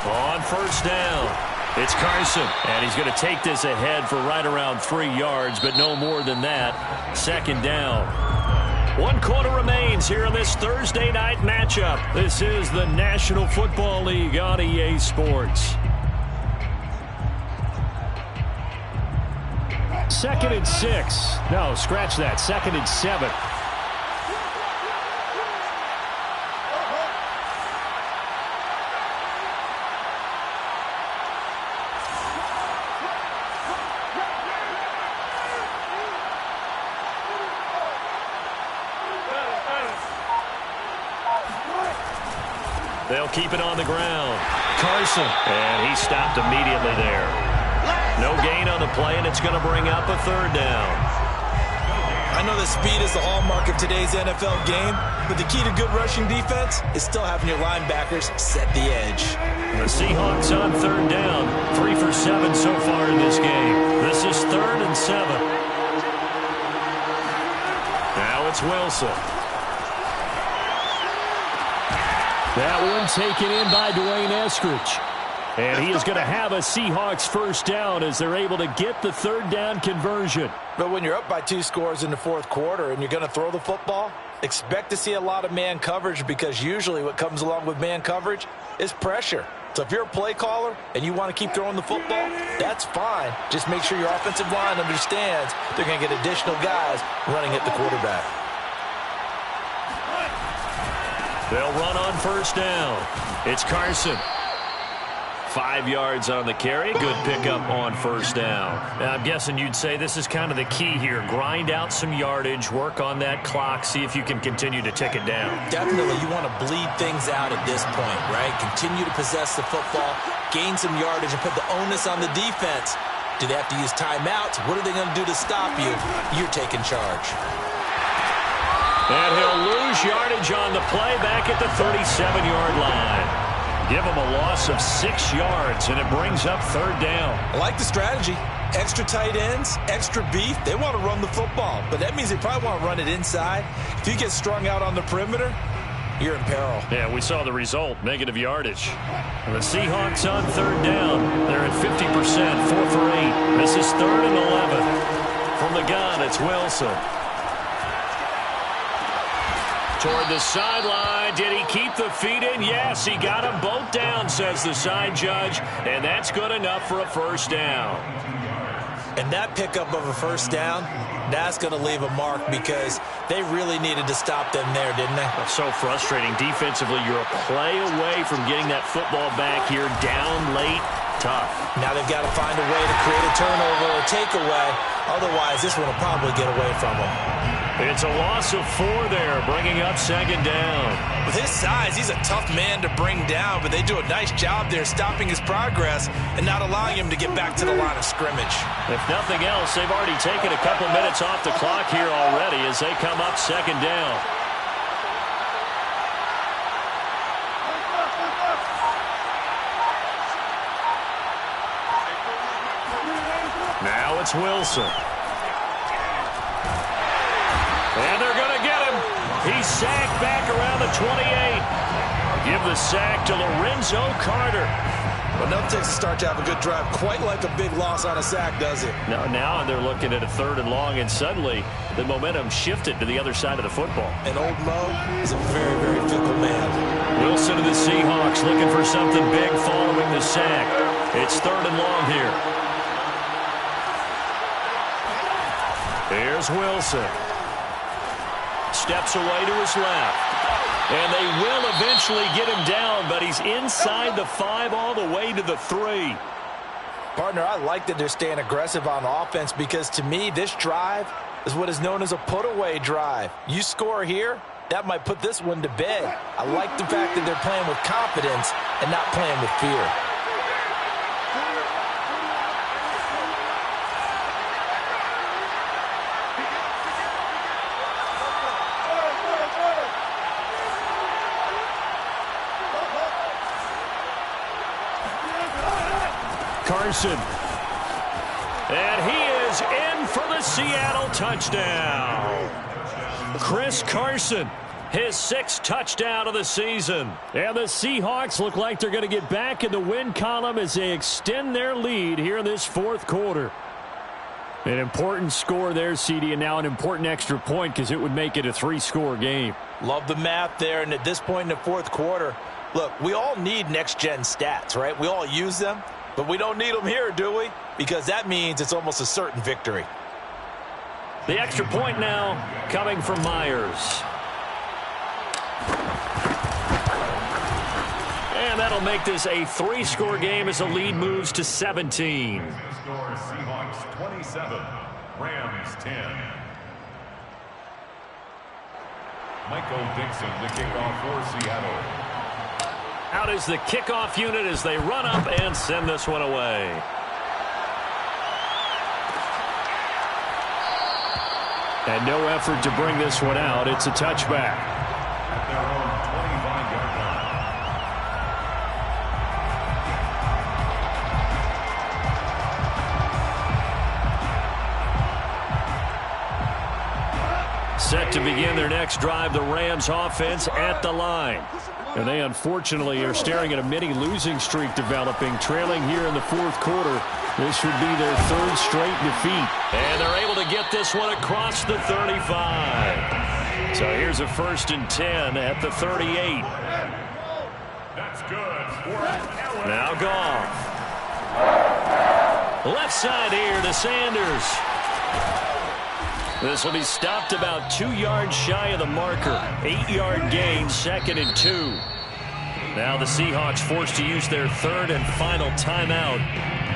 On 1st down, it's Carson. And he's going to take this ahead for right around 3 yards, but no more than that. 2nd down. 1 quarter remains here in this Thursday night matchup. This is the National Football League on EA Sports. 2nd and 6. No, scratch that. 2nd and 7. They'll keep it on the ground. Carson, and he stopped immediately there. No gain on the play, and it's going to bring up a third down. I know that speed is the hallmark of today's NFL game, but the key to good rushing defense is still having your linebackers set the edge. The Seahawks on third down. 3 for 7 so far in this game. This is 3rd and 7. Now it's Wilson. That one taken in by Dwayne Eskridge. And he is going to have a Seahawks first down as they're able to get the third down conversion. But when you're up by 2 scores in the fourth quarter and you're going to throw the football, expect to see a lot of man coverage, because usually what comes along with man coverage is pressure. So if you're a play caller and you want to keep throwing the football, that's fine. Just make sure your offensive line understands they're going to get additional guys running at the quarterback. They'll run on first down. It's Carson. 5 yards on the carry. Good pickup on first down. Now, I'm guessing you'd say this is kind of the key here. Grind out some yardage, work on that clock, see if you can continue to tick it down. Definitely, you want to bleed things out at this point, right? Continue to possess the football, gain some yardage, and put the onus on the defense. Do they have to use timeouts? What are they going to do to stop you? You're taking charge. And he'll lose yardage on the play back at the 37-yard line. Give him a loss of 6 yards, and it brings up third down. I like the strategy. Extra tight ends, extra beef. They want to run the football, but that means they probably want to run it inside. If you get strung out on the perimeter, you're in peril. Yeah, we saw the result, negative yardage. And the Seahawks on third down. They're at 50%, 4 for 8. This is 3rd and 11. From the gun, it's Wilson. Toward the sideline. Did he keep the feet in? Yes, he got them both down, says the side judge. And that's good enough for a first down. And that pickup of a first down, that's going to leave a mark, because they really needed to stop them there, didn't they? That's so frustrating. Defensively, you're a play away from getting that football back here. Down late, tough. Now they've got to find a way to create a turnover or takeaway. Otherwise, this one will probably get away from them. It's a loss of 4 there, bringing up second down. With his size, he's a tough man to bring down, but they do a nice job there stopping his progress and not allowing him to get back to the line of scrimmage. If nothing else, they've already taken a couple minutes off the clock here already as they come up second down. Now it's Wilson. And they're going to get him. He's sacked back around the 28. Give the sack to Lorenzo Carter. But no Texas start to have a good drive, quite like a big loss on a sack, does it? Now they're looking at a 3rd and long, and suddenly the momentum shifted to the other side of the football. And old Mo is a very, very fickle man. Wilson of the Seahawks looking for something big following the sack. It's 3rd and long here. Here's Wilson. Steps away to his left. And they will eventually get him down, but he's inside the 5 all the way to the 3. Partner, I like that they're staying aggressive on offense, because to me, this drive is what is known as a put-away drive. You score here, that might put this one to bed. I like the fact that they're playing with confidence and not playing with fear. Carson. And he is in for the Seattle touchdown. Chris Carson, his 6th touchdown of the season. And the Seahawks look like they're going to get back in the win column as they extend their lead here in this 4th quarter. An important score there, CD, and now an important extra point, because it would make it a 3-score game. Love the math there, and at this point in the 4th quarter, look, we all need next-gen stats, right? We all use them. But we don't need them here, do we? Because that means it's almost a certain victory. The extra point now coming from Myers. And that'll make this a 3-score game as the lead moves to 17. Score Seahawks 27, Rams 10. Michael Dixon to kick off for Seattle. out is the kickoff unit as they run up and send this one away. And no effort to bring this one out. It's a touchback. At their own 25-yard line. Set to begin their next drive, the Rams offense at the line. And they unfortunately are staring at a mini losing streak developing, trailing here in the fourth quarter. This would be their third straight defeat. And they're able to get this one across the 35. So here's a 1st and 10 at the 38. That's good. Now Goff. Left side here to Sanders. This will be stopped about 2 yards shy of the marker. 8-yard gain, 2nd and 2. Now the Seahawks forced to use their third and final timeout.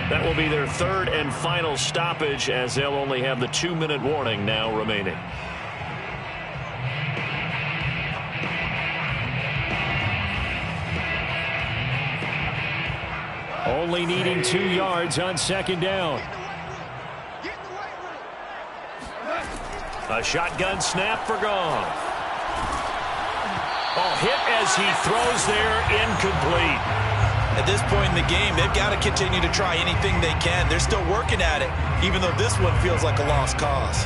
That will be their third and final stoppage as they'll only have the 2-minute warning now remaining. Only needing 2 yards on 2nd down. A shotgun snap for Goff. Oh, hit as he throws there, incomplete. At this point in the game, they've got to continue to try anything they can. They're still working at it, even though this one feels like a lost cause.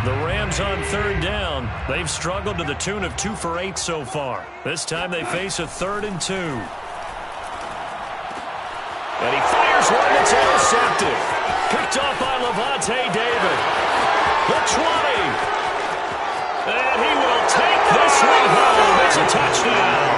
The Rams on 3rd down. They've struggled to the tune of 2 for 8 so far. This time they face a 3rd and 2. And he fires one that's intercepted. Picked off by Lavonte David. The 20. And he will take this one home. It's a touchdown.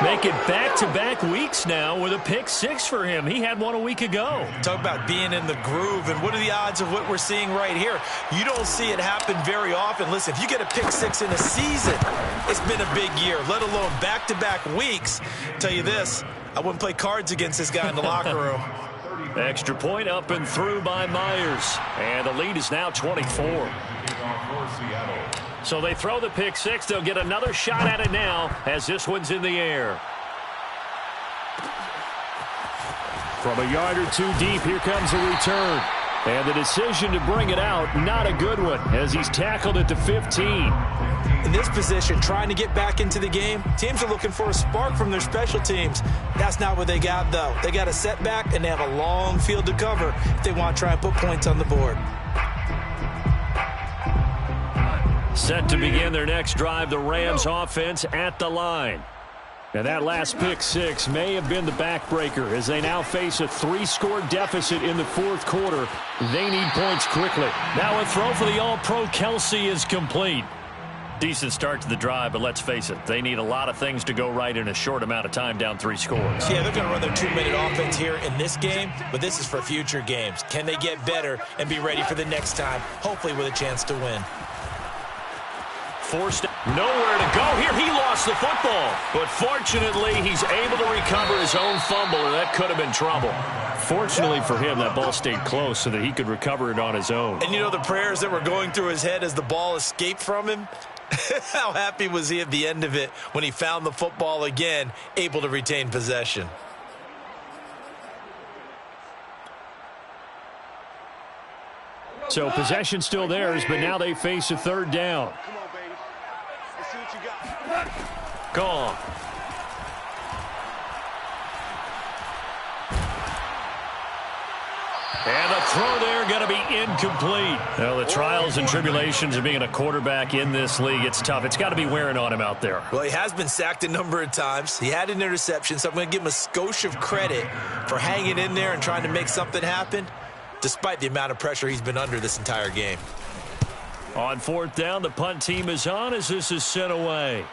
Make it back-to-back weeks now with a pick 6 for him. He had one a week ago. Talk about being in the groove, and what are the odds of what we're seeing right here? You don't see it happen very often. Listen, if you get a pick 6 in a season, it's been a big year, let alone back-to-back weeks. Tell you this, I wouldn't play cards against this guy in the locker room. Extra point up and through by Myers. And the lead is now 24. So they throw the pick 6. They'll get another shot at it now as this one's in the air. From a yard or 2 deep, here comes a return. And the decision to bring it out, not a good one, as he's tackled at the 15. In this position, trying to get back into the game, teams are looking for a spark from their special teams. That's not what they got, though. They got a setback, and they have a long field to cover if they want to try and put points on the board. Set to begin their next drive, the Rams offense at the line. And that last pick 6 may have been the backbreaker as they now face a 3-score deficit in the fourth quarter. They need points quickly. Now a throw for the All-Pro Kelsey is complete. Decent start to the drive, but let's face it, they need a lot of things to go right in a short amount of time down 3 scores. Yeah, they're going to run their 2-minute offense here in this game, but this is for future games. Can they get better and be ready for the next time, hopefully with a chance to win? Forced nowhere to go here. He lost the football, but fortunately he's able to recover his own fumble, and that could have been trouble. Fortunately for him, that ball stayed close so that he could recover it on his own. And you know the prayers that were going through his head as the ball escaped from him? How happy was he at the end of it when he found the football again, able to retain possession? So possession still theirs, but now they face a 3rd down. Come on, baby. Let's see what you got. Gone. And the throw there going to be incomplete. Well, the trials and tribulations of being a quarterback in this league, it's tough. It's got to be wearing on him out there. Well, he has been sacked a number of times. He had an interception, so I'm going to give him a skosh of credit for hanging in there and trying to make something happen, despite the amount of pressure he's been under this entire game. On 4th down, the punt team is on as this is sent away.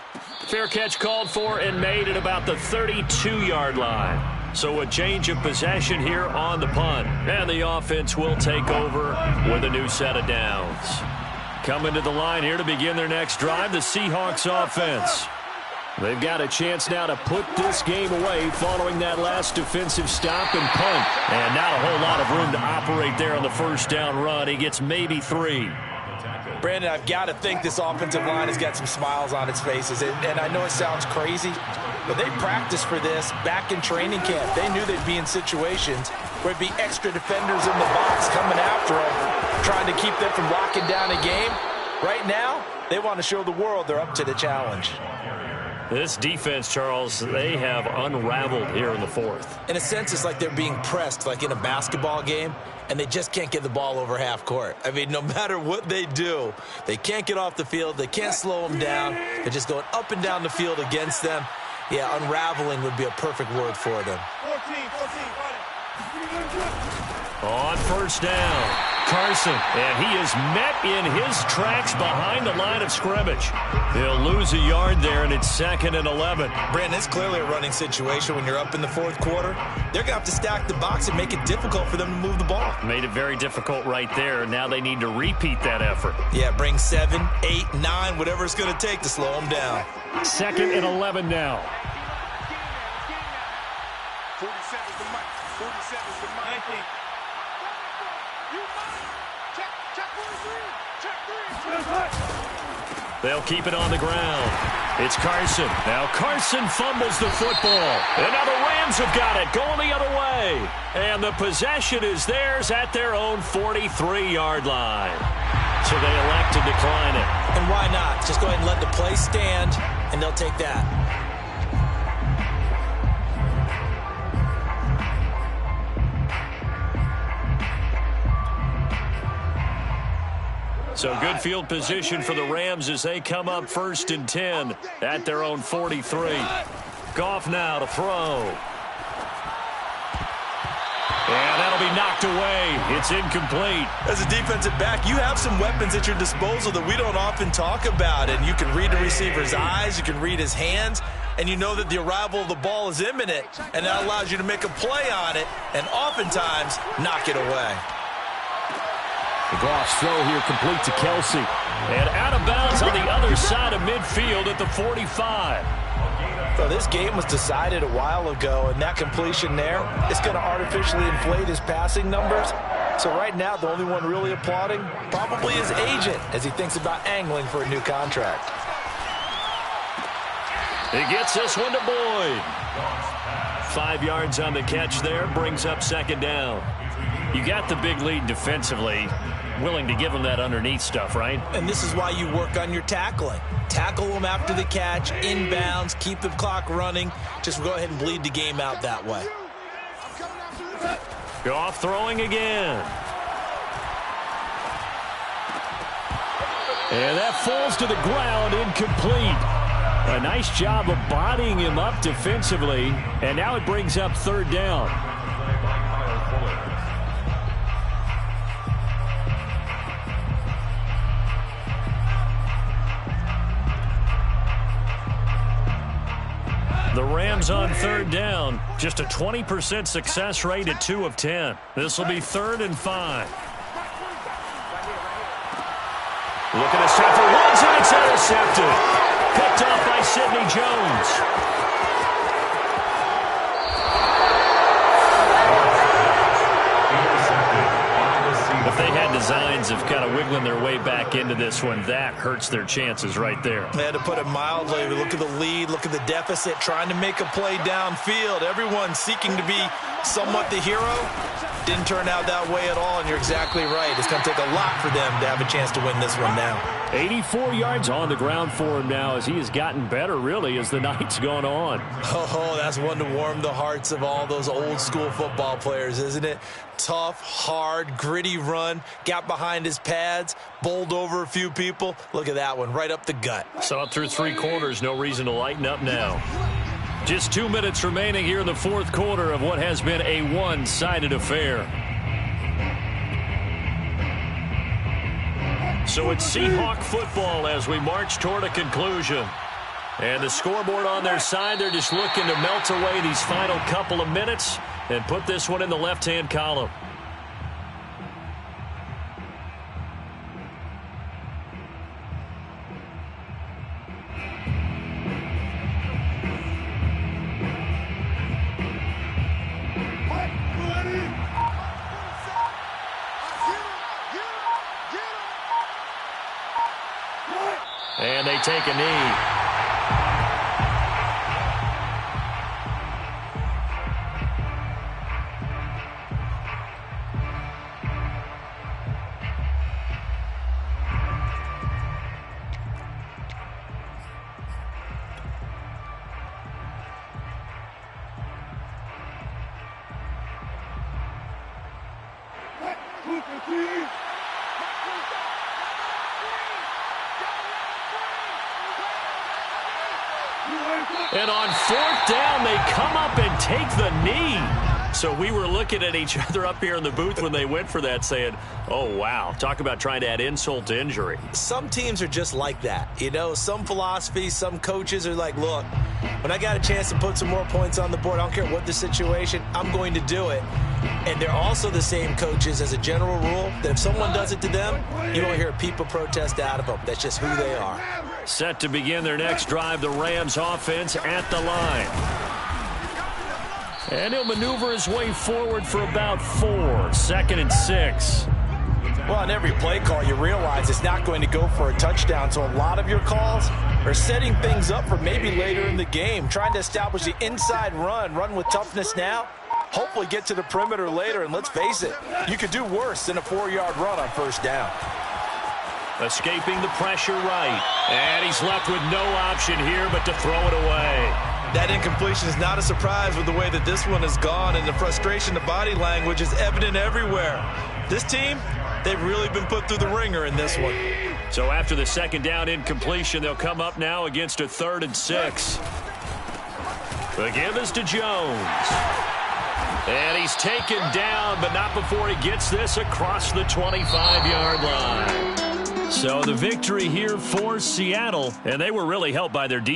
Fair catch called for and made at about the 32-yard line. So a change of possession here on the punt. And the offense will take over with a new set of downs. Coming to the line here to begin their next drive, the Seahawks offense. They've got a chance now to put this game away following that last defensive stop and punt. And not a whole lot of room to operate there on the 1st down run. He gets maybe 3. Brandon, I've got to think this offensive line has got some smiles on its faces. And I know it sounds crazy, but they practiced for this back in training camp. They knew they'd be in situations where it'd be extra defenders in the box coming after them, trying to keep them from locking down a game. Right now, they want to show the world they're up to the challenge. This defense, Charles, they have unraveled here in the fourth. In a sense, it's like they're being pressed, like in a basketball game, and they just can't get the ball over half court. I mean, no matter what they do, they can't get off the field. They can't slow them down. They're just going up and down the field against them. Yeah, unraveling would be a perfect word for them. 14, On first down, Carson, and he is met in his tracks behind the line of scrimmage. He'll lose a yard there, and it's 2nd and 11. Brandon, it's clearly a running situation when you're up in the fourth quarter. They're going to have to stack the box and make it difficult for them to move the ball. Made it very difficult right there. Now they need to repeat that effort. Yeah, bring 7, 8, 9, whatever it's going to take to slow them down. 2nd and 11 now. 47 is the mic. 47 is the mic. 19. They'll keep it on the ground. It's Carson. Now Carson fumbles the football. And now the Rams have got it, going the other way. And the possession is theirs at their own 43-yard line. So they elect to decline it. And why not? Just go ahead and let the play stand, and they'll take that. So good field position for the Rams as they come up 1st and 10 at their own 43. Goff now to throw. And that'll be knocked away. It's incomplete. As a defensive back, you have some weapons at your disposal that we don't often talk about. And you can read the receiver's eyes, you can read his hands, and you know that the arrival of the ball is imminent. And that allows you to make a play on it and oftentimes knock it away. The Goff's throw here complete to Kelsey. And out of bounds on the other side of midfield at the 45. So this game was decided a while ago, and that completion there is going to artificially inflate his passing numbers. So right now, the only one really applauding probably his agent as he thinks about angling for a new contract. He gets this one to Boyd. 5 yards on the catch there, brings up 2nd down. You got the big lead defensively, willing to give them that underneath stuff, right? And this is why you work on your tackling. Tackle them after the catch, inbounds, keep the clock running. Just go ahead and bleed the game out that way. Goff throwing again. And that falls to the ground, incomplete. A nice job of bodying him up defensively, and now it brings up 3rd down. The Rams on 3rd down, just a 20% success rate at 2 of 10. This will be 3rd and 5. Looking to set for Woods, and it's intercepted. Picked off by Sidney Jones. If they had designs of kind of wiggling their way back into this one, that hurts their chances right there. They had to put it mildly. Look at the lead, look at the deficit, trying to make a play downfield. Everyone seeking to be somewhat the hero. Didn't turn out that way at all, and you're exactly right. It's going to take a lot for them to have a chance to win this one now. 84 yards on the ground for him now as he has gotten better, really, as the night's gone on. Oh, that's one to warm the hearts of all those old-school football players, isn't it? Tough, hard, gritty run, got behind his pads, bowled over a few people. Look at that one, right up the gut. So up through 3 quarters, no reason to lighten up now. Just 2 minutes remaining here in the 4th quarter of what has been a one-sided affair. So it's Seahawk football as we march toward a conclusion. And the scoreboard on their side, they're just looking to melt away these final couple of minutes and put this one in the left-hand column. take a knee. And on fourth down, they come up and take the knee. So we were looking at each other up here in the booth when they went for that saying, oh, wow, talk about trying to add insult to injury. Some teams are just like that. You know, some philosophies, some coaches are like, look, when I got a chance to put some more points on the board, I don't care what the situation, I'm going to do it. And they're also the same coaches as a general rule that if someone does it to them, you won't hear people protest out of them. That's just who they are. Set to begin their next drive, the Rams offense at the line. And he'll maneuver his way forward for about 4. 2nd and 6. Well, on every play call, you realize it's not going to go for a touchdown. So a lot of your calls are setting things up for maybe later in the game, trying to establish the inside run with toughness now. Hopefully get to the perimeter later, and let's face it, you could do worse than a 4-yard run on first down. Escaping the pressure right. And he's left with no option here but to throw it away. That incompletion is not a surprise with the way that this one has gone, and the frustration, the body language is evident everywhere. This team, they've really been put through the ringer in this one. So after the 2nd down incompletion, they'll come up now against a 3rd and 6. The give is to Jones. And he's taken down, but not before he gets this across the 25-yard line. So the victory here for Seattle, and they were really helped by their defense.